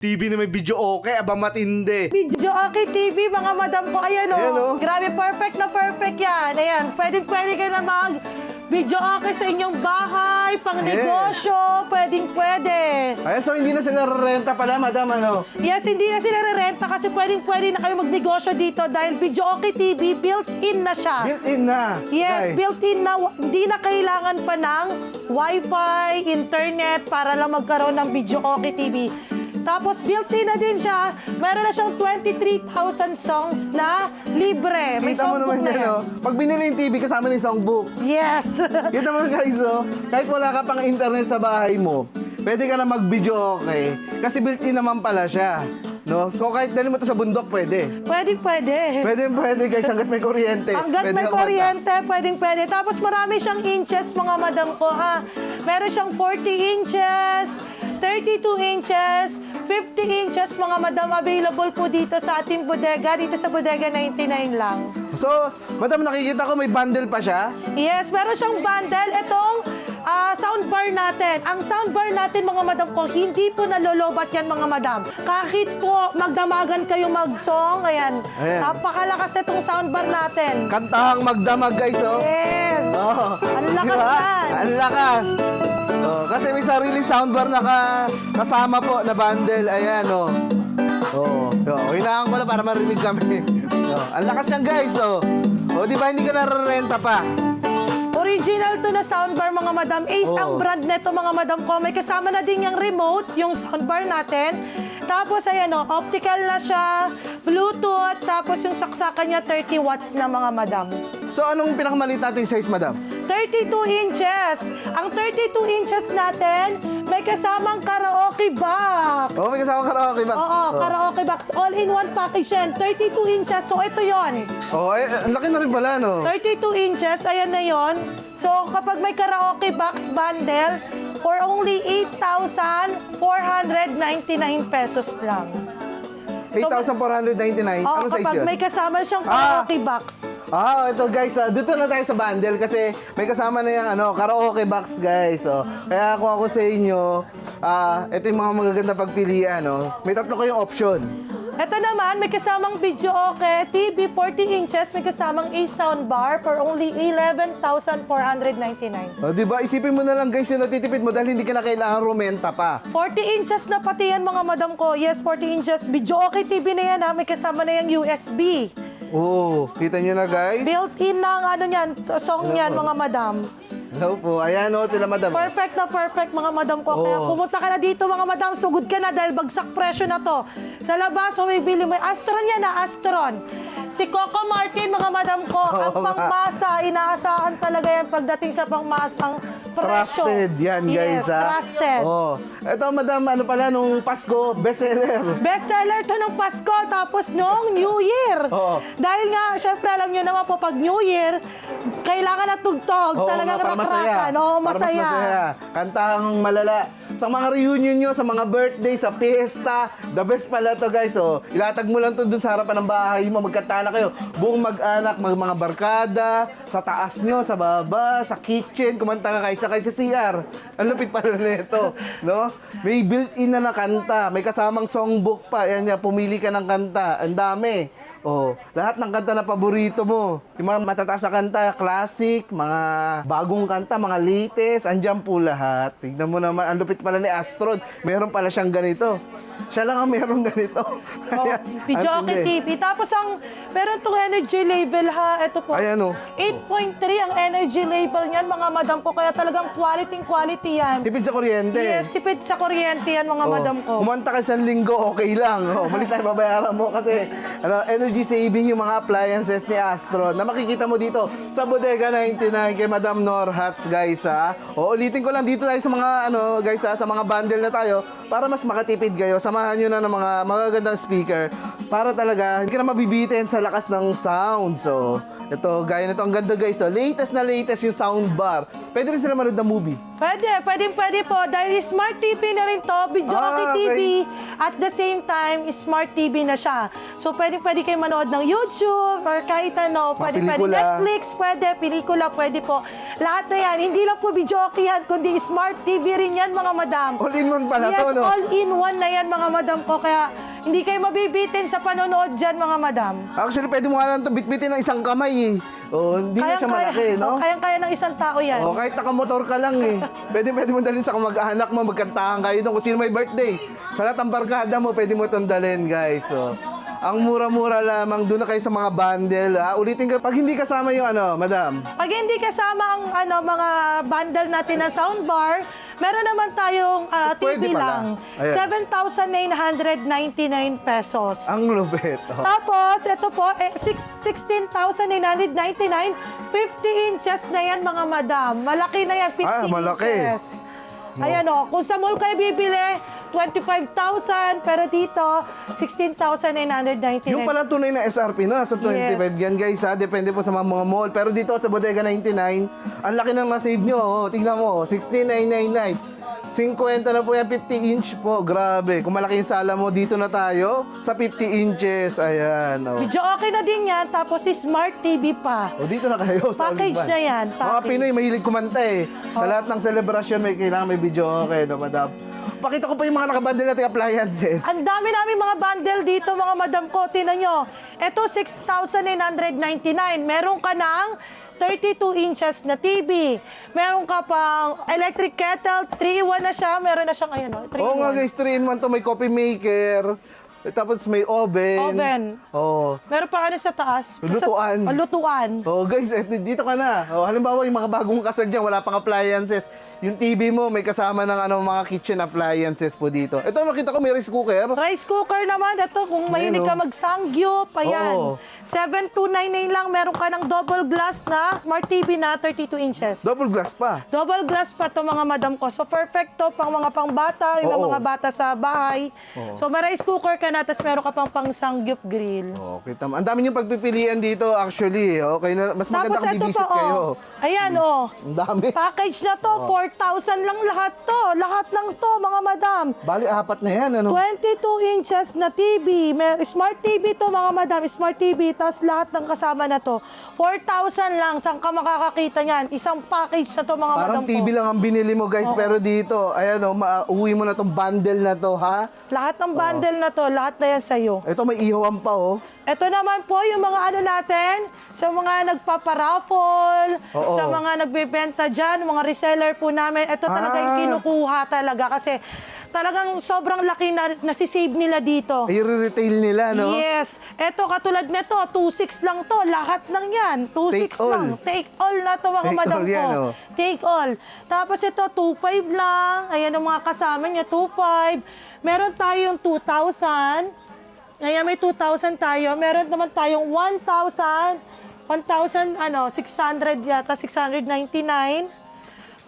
TV na may video okay, aba matindi. Video Okay TV, mga madam ko. Ayan Ayan, o. oh. Grabe, perfect na perfect yan. Ayan, pwede kayo na mag video okay sa inyong bahay, pang negosyo, pwede. Ayan, so hindi na sila renta pala, madam, ano? Yes, hindi na sila renta kasi pwede na kayo magnegosyo dito dahil Video Okay TV, built-in na siya. Built-in na. Yes, Guys. built-in na. Hindi na kailangan pa ng Wi-Fi, internet para lang magkaroon ng Video Okay TV. Tapos built-in na din siya. Meron na siyang 23,000 songs na libre. May Kita mo songbook naman na yan, yan. oh. Pag binili yung TV, kasama na yung songbook. Yes. Kita mo guys, oh. Kahit wala ka pang internet sa bahay mo, pwede ka na mag-video okay. Kasi built-in naman pala siya. No? So kahit dali mo to sa bundok, pwede. Pwede. Pwede guys, hanggat may kuryente. Hanggat Pwede may na kumanta. kuryente, pwede. Tapos marami siyang inches, mga madam ko, ha. Meron siyang 40 inches, 32 inches, 50 inches, mga madam, available po dito sa ating bodega. Dito sa bodega, 99 lang. So, madam, nakikita ko may bundle pa siya. Yes, meron siyang bundle. Itong soundbar natin. Ang soundbar natin, mga madam ko, hindi po nalolobat yan, mga madam. Kahit po magdamagan kayo mag-song, ayan. Napakalakas itong soundbar natin. Kantahang magdamag guys, oh. Yes. Oh. Ang lakas Diba? yan. Ang lakas. Oh, kasi may sariling soundbar na kasama po na bundle. Ayan, oh. Oh, hinahan ko na para marinig kami. Oh, ang lakas niyan, guys, oh. Oh, di ba hindi ka narerenta pa? Original to na soundbar, mga madam. Ace ang brand neto, mga madam ko. May kasama na din yung remote, yung soundbar natin. Tapos, ayan o, optical na siya, Bluetooth, tapos yung saksakan niya 30 watts na, mga madam. So, anong pinakamaliit nating size, madam? 32 inches. Ang 32 inches natin, may kasamang karaoke box. Oh, may kasama karaoke box. Oo, karaoke box. All-in-one package yan. 32 inches. So, ito yon. Oh, ang laki na rin pala, no? 32 inches. Ayan na yon. So, kapag may karaoke box bundle, for only 8,499 pesos lang. 8,499. Oo, Anong size kapag yun? may kasama siyang karaoke box. Ito guys, dito na tayo sa bundle kasi may kasama na yung karaoke box guys. Kaya kung ako sa inyo, ito yung mga magaganda pagpilian. May tatlo kayong option. Ito naman, may kasamang Video Okay TV 40 inches, may kasamang Ace soundbar for only 11,499. Diba? Isipin mo na lang guys yung natitipid mo dahil hindi ka na kailangan rumenta pa. 40 inches na pati yan, mga madam ko. Yes, 40 inches. Video Okay TV na yan, ha? May kasama na yung USB. Oh, kita nyo na guys. Built-in ng song yan, mga madam. Hello po. Ayan sila madam. Perfect na perfect, mga madam ko. Kaya pumunta ka na dito, mga madam. Sugod ka na dahil bagsak presyo na to. Sa labas, bumibili mo. Astron yan, Astron. Si Coco Martin, mga madam ko. Ang pangmasa, inaasahan talaga yan pagdating sa pangmasang presyo. Trusted yan guys. Yes, trusted. Ito madam, nung Pasko, bestseller. Bestseller to ng Pasko, tapos nung New Year. Dahil nga, syempre alam nyo naman po, pag New Year, kailangan na tugtog. Talagang rakrakan. Para mas masaya. Kantahang malala. Sa mga reunion nyo, sa mga birthday, sa piyesta, the best pala to guys. Ilatag mo lang to dun sa harapan ng bahay mo. Magkanta na kayo. Buong mag-anak, mga barkada, sa taas nyo, sa baba, sa kitchen, kumanta ka kahit sa CR. Ang lupit pala nito. No? May built-in na kanta. May kasamang songbook pa. Yan niya, pumili ka ng kanta. Ang dami. Lahat ng kanta na paborito mo. Yung mga matataas na kanta, classic, mga bagong kanta, mga latest, andyan po lahat. Tignan mo naman, ang lupit pala ni Astron. Meron pala siyang ganito. Siya lang ang meron ganito. Video Okay TV. Tapos meron itong energy label, ha. Ito po. Ayan 8.3 ang energy label niyan, mga madam ko. Kaya talagang quality yan. Tipid sa kuryente. Yes, tipid sa kuryente yan, mga madam ko. Kumanta ka isang linggo, okay lang. Mali tayo babayaran mo kasi energy saving yung mga appliances ni Astron na makikita mo dito sa Bodega 99 kay Madam Norhats, guys, ha. Ulitin ko lang dito tayo sa mga guys, ha, sa mga bundle na tayo para mas makatipid kayo. Samahan nyo na ng mga magagandang speaker para talaga hindi ka na mabibitin sa lakas ng sound. So, Ito, gaya nito. Ang ganda guys. Oh. Latest na latest yung soundbar. Pwede rin sila manood ng movie. Pwede po. Dahil Smart TV na rin to, Video Ah, okay. TV. At the same time, Smart TV na siya. So, pwede kayo manood ng YouTube or kahit ano. Pwede pelikula. Netflix, pelikula, pwede po. Lahat na yan. Hindi lang po video yan, kundi Smart TV rin yan, mga madam. All-in-one pala Yes, to, no? all-in-one na yan, mga madam ko. Kaya, hindi kayo mabibitin sa panonood dyan, mga madam. Actually, pwede mo nga lang ito bitbitin ng isang kamay eh. Oh, hindi na siya malaki, no? Kayang-kaya ng isang tao yan. Oh, kahit nakamotor ka lang eh. Pwede mo dalhin sa kamag-anak mo, magkantahan kayo doon kung sino may birthday. Sa lahat ng barkada mo, pwede mo itong dalhin, guys. So, ang mura-mura lamang, doon na kayo sa mga bundle. Ha? Ulitin ka, pag hindi kasama yung ano, madam. Pag hindi kasama ang mga bundle natin na soundbar, meron naman tayong Pwede TV pala. lang. Ayan. 7,999 pesos. Ang lupit. Oh. Tapos, ito po, 16,999, 50 inches na yan, mga madam. Malaki na yan, 50 malaki. inches. Ayan o, kung sa mall kayo bibili, 25,000, pero dito, 16,999. Yung pala tunay na SRP na, sa 25 yan guys ha, depende po sa mga mall. Pero dito sa Bodega 99, ang laki ng na-save nyo. Oh. Tingnan mo, 16,999. 50 na po yan, 50 inch po. Grabe. Kung malaki yung sala mo, dito na tayo sa 50 inches. Ayan. Oh. Medyo okay na din yan, tapos Smart TV pa. O dito na kayo sa Package Olivan. na yan, Mga package. Pinoy, mahilig kumanta eh. Sa lahat ng celebration, may kailangan may video okay, no, madam? Pakita ko pa yung mga nakabundle nating appliances. Ang dami namin mga bundle dito, mga madam ko. Tinan nyo. Ito, 6,999. Meron ka ng 32 inches na TV. Meron ka pang electric kettle. 3-in-1 na siya. Meron na siyang, ayan o, 3-in-1. Oo nga guys, 3-in-1 to. May coffee maker. Tapos may oven. Oven. Oo. Meron pa ano sa taas? Lutuan. Lutuan. Oh guys, dito ka na. Oh, halimbawa yung mga bagong kasal dyan, wala pang appliances. Yung TV mo, may kasama ng mga kitchen appliances po dito. Ito, makita ko may rice cooker. Rice cooker naman. Ito, kung mahilig ka mag-sangyup, ayan. Oo. 7,299 lang. Meron ka ng double glass na Smart TV na 32 inches. Double glass pa. Double glass pa to, mga madam ko. So, perfect to pang mga pangbata, yung Oo. mga bata sa bahay. So, may rice cooker ka na, tapos meron ka pang sangyup grill. Oh, kita mo. Ang dami yung pagpipilian dito actually. Okay na, mas maganda kung ito bibisit kayo. oh. Ayan, oh. Ang dami. Package na to, 4,000 lang lahat to. Lahat lang to, mga madam. Bali, apat na yan, ano? 22 inches na TV. Smart TV to, mga madam. Smart TV. Tapos lahat ng kasama na to. 4,000 lang. Saan ka makakakita niyan? Isang package na to, mga Parang madam TV ko. lang ang binili mo, guys. Pero dito, ayan o, uwi mo na tong bundle na to, ha? Lahat ng bundle na to, lahat na yan sa'yo. Ito, may ihawan pa, oh. Ito naman po yung mga ano natin, sa mga nagpaparaffle, Oo. sa mga nagbebenta dyan, mga reseller po namin. Ito talaga yung kinukuha talaga kasi talagang sobrang laki na nasisave nila dito. I-retail nila, no? Yes. Ito katulad nito, 2.6 lang to. Lahat ng yan. 2.6 Take all. lang. Take all na to, mga Take madam all ko. yan, oh. Take all. Tapos ito, 2.5 lang. Ayan ang mga kasama niya, 2.5. Meron tayong 2,000. Ngayon may 2,000 tayo. Meron naman tayong 1,600 yata, 699.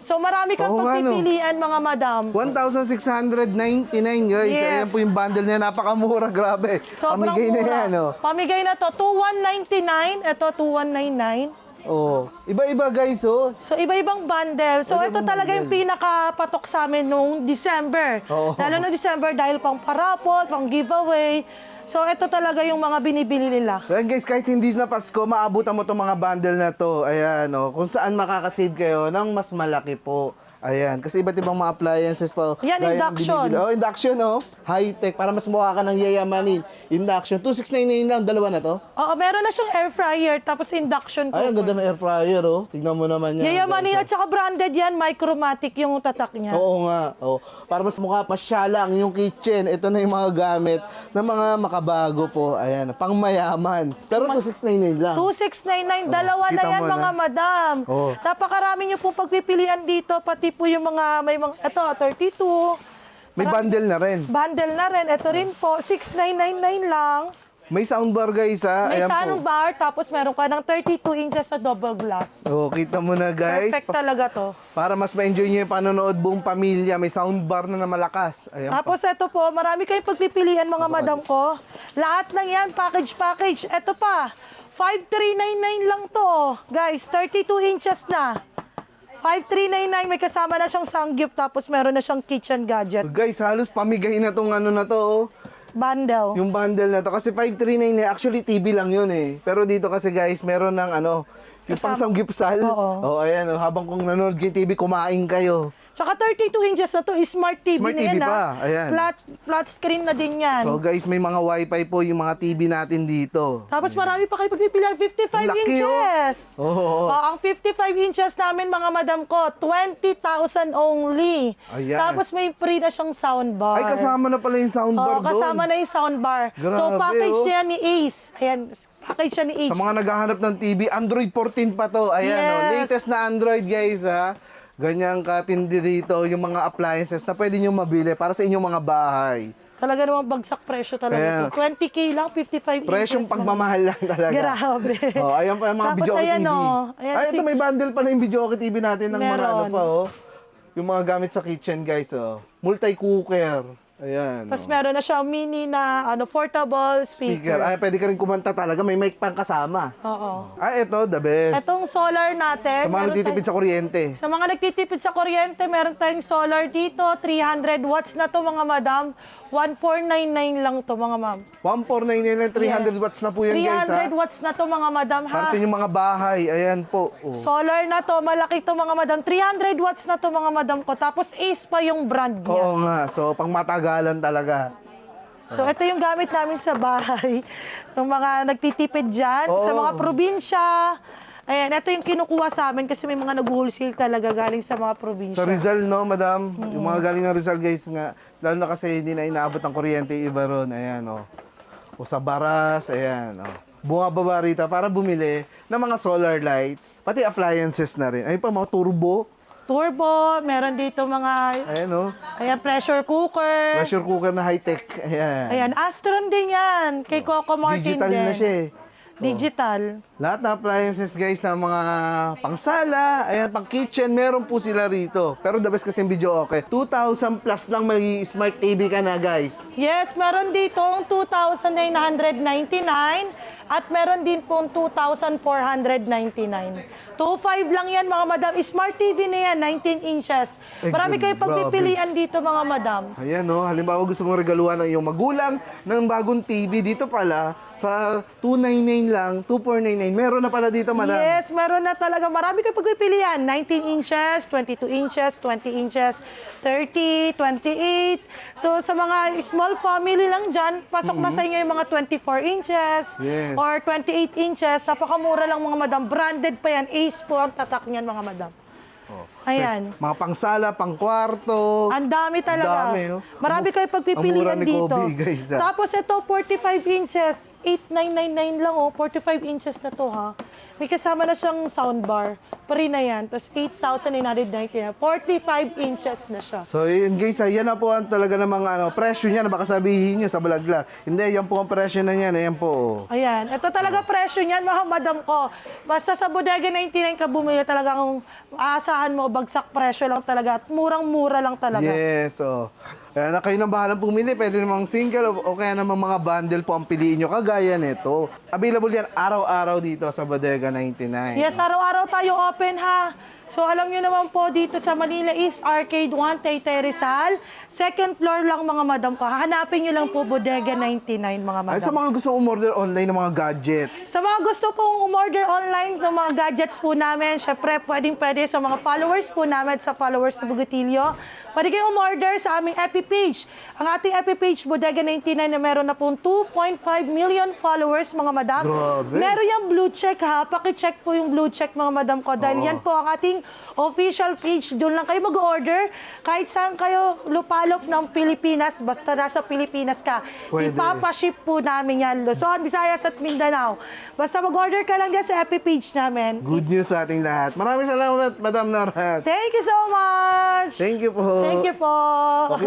So marami kang Oo nga, no. pagpipilian, mga madam. 1,699, guys. Yes. Ayan po yung bundle niya. Napakamura, grabe. Sobrang Pamigay na mura. yan, oh. Pamigay na to, 2,199. Ito, 2,199. Oh. Iba-iba, guys, oh. So, iba-ibang bundle. So, ito Iba-ibang talaga yung bundle. pinakapatok sa amin noong December. Oo. Lalo noong December dahil pang parapol, pang giveaway. So, ito talaga yung mga binibili nila. Ayan guys, kahit hindi na Pasko, maabutan mo itong mga bundle na to. Ayan, oh, kung saan makakasave kayo ng mas malaki po. Ayan, kasi iba't ibang mga appliances pa. Yan, Gaya ng induction. binibili. Oh, induction, oh. High-tech, para mas mukha ka ng yayamanin. Induction. 2,699 lang, dalawa na to. Oo, meron na siyang air fryer, tapos induction Ay, ang cooker. ganda ng air fryer, oh. Tignan mo naman yan. Yayamanin guys, at saka branded yan, Micromatic yung tatak niya. Oo nga. Oh. Para mas mukha pa siya lang yung kitchen. Ito na yung mga gamit ng mga makabago po. Ayan, pang mayaman. Pero 2,699 lang. 2,699, dalawa na kita yan, mo mga na. madam. Oo. Napakarami niyo po pagpipilian dito, pati po yung mga, may mga, ito, 32. May bundle na rin. Bundle na rin. Ito rin po, 6,999 lang. May soundbar, guys, ha. May Ayan po. soundbar, tapos meron ka ng 32 inches sa double glass. Oh, kita mo na, guys. Perfect talaga to. Para mas ma-enjoy nyo yung panonood buong pamilya, may soundbar na malakas. Ayan po. Tapos ito po, marami kayong pagpipilian, mga madam ko. Lahat ng yan, package. Ito pa, 5,399 lang to. Guys, 32 inches na. 5,399, may kasama na siyang sangyup, tapos meron na siyang kitchen gadget. Guys, halos pamigay na tong ano na to, oh. Bundle. Yung bundle na to. Kasi 539 actually TV lang yun eh. Pero dito kasi guys, meron ng ano, yung Kasama. pang samgipsal. Oo. Oh, ayan, oh, habang kung nanonood kayo TV, kumain kayo. Tsaka 32 inches na to, smart TV Smart na TV yan, pa, ah. ayan. Flat screen na din yan. So guys, may mga wifi po yung mga TV natin dito. Tapos marami pa kayo pagpipilian, 55 Laki, inches. Oo. Ang 55 inches namin, mga madam ko, 20,000 only. Ayan. Tapos may free na siyang soundbar. Ay, kasama na pala yung soundbar doon. Kasama na yung soundbar. So, Grabe, package oh. niya ni Ace. Ayan, package siya ni Ace. Sa mga naghahanap ng TV, Android 14 pa to. Ayan, oh, Yes. latest na Android guys ha. Ganyang katindi dito yung mga appliances na pwede nyo mabili para sa inyong mga bahay. Talaga namang bagsak presyo talaga. Kaya- ito. 20K lang, 55 Presyong inches. pagmamahal lang talaga. Grabe. Oh, ayan pa yung mga Tapos video ayan, TV. oh. Ayan, Ay, ito may bundle pa na yung video TV natin ng mga ano Meron. pa, oh. Yung mga gamit sa kitchen, guys, oh. Multi-cooker. Ayan, Tapos oh. meron na siya mini na portable Speaker. speaker. Ay, pwede ka rin kumanta talaga. May mic pang kasama. Oo. Ay, ito, the best. Etong solar natin. Sa mga meron nagtitipid sa kuryente. Sa mga nagtitipid sa kuryente, meron tayong solar dito. 300 watts na to, mga madam. 1499 lang to, mga ma'am. 1499, 300 Yes. watts na po yan, guys, ha? 300 watts na to, mga madam, ha? Para sa inyong mga bahay. Ayan po. Oh. Solar na to, malaki to, mga madam. 300 watts na to, mga madam ko. Tapos Ace pa yung brand niya. Oo nga. So, pang matagalan talaga. So, ito yung gamit namin sa bahay. Itong mga nagtitipid dyan, Oo. sa mga probinsya. Ayan, ito yung kinukuha sa amin kasi may mga nag-wholesale talaga galing sa mga probinsya. Sa Rizal, no, madam? Yung mga galing ng Rizal, guys, nga. Lalo na kasi hindi na inaabot ng kuryente yung iba ron. Ayan, oh. O sa Baras, ayan, oh. Bumababa rito para bumili ng mga solar lights, pati appliances na rin. Ay pa, mga turbo. Turbo, meron dito mga, Ayan, oh. ayan, pressure cooker. Pressure cooker na high-tech. Ayan. Ayan, Astron din yan. Kay Coco Martin Digital din. na siya, eh. Digital. Lahat na appliances guys na mga pangsala, ayan, pang kitchen, meron po sila rito. Pero the best kasi yung video okay. 2,000 plus lang may smart TV ka na guys. Yes, meron dito 2,999 at meron din pong 2,499. 2,500 lang yan, mga madam. Smart TV na yan, 19 inches. Ay, Marami kayo grabe. pagpipilian dito, mga madam. Ayan no, halimbawa gusto mong regaluhan ng iyong magulang ng bagong TV, dito pala sa 299 lang, 2,499. Meron na pala dito, madam. Yes, meron na talaga. Marami kayo pagpipilian. 19 inches, 22 inches, 20 inches, 30, 28. So, sa mga small family lang dyan, pasok na sa inyo yung mga 24 inches Yes. or 28 inches. Napakamura lang, mga madam. Branded pa yan. Ace po ang tatak niyan, mga madam. Ayan. Mga pangsala, pangkwarto. Ang dami talaga. Ang dami, oh. Marami kayo Ang mura pagpipilian ni dito. Kobe, guys, ah. Tapos ito, 45 inches. 8,999 lang, oh. 45 inches na to, ha. May kasama na siyang soundbar. Pari na yan. Tapos 8,999. 45 inches na siya. So, yun guys, yan na po ang talaga namang presyo niya na baka sabihin niyo sa vlog lang. Hindi, yan po ang presyo na yan. Ayan po. Oh. Ayan. Ito talaga presyo niyan, mga madam ko. Basta sa Bodega 99 ka bumili, talagang aasahan mo, bagsak presyo lang talaga. At murang-mura lang talaga. Yes, oh. Kaya na kayo nang bahalang pumili, pwede namang single o kaya namang mga bundle po ang piliin nyo. Kagaya nito. Available yan araw-araw dito sa Bodega 99. Yes, araw-araw tayo open, ha. So, alam nyo naman po dito sa Manila East Arcade 1, Taytay Rizal. Second floor lang, mga madam ko. Hanapin nyo lang po Bodega 99, mga Ay, sa madam. mga gusto umorder online ng mga gadgets. Sa mga gusto pong umorder online ng mga gadgets po namin, syempre, pwede sa mga followers po namin at sa followers sa Bugotilio. Pwede kayong umorder sa aming FB page. Ang ating FB page, Bodega 99, na meron na pong 2.5 million followers, mga madam. Grabe. Meron yung blue check, ha. Paki-check po yung blue check, mga madam ko. Dahil yan po ang ating official page. Doon lang kayo mag-order. Kahit saan kayo lupalop ng Pilipinas, basta nasa Pilipinas ka, Pwede. ipapaship po namin yan. Luzon, Visayas at Mindanao. Basta mag-order ka lang dyan sa FB page namin. Good news sa ating lahat. Maraming salamat, Madam Narat. Thank you so much! Thank you po. Thank you po! Okay.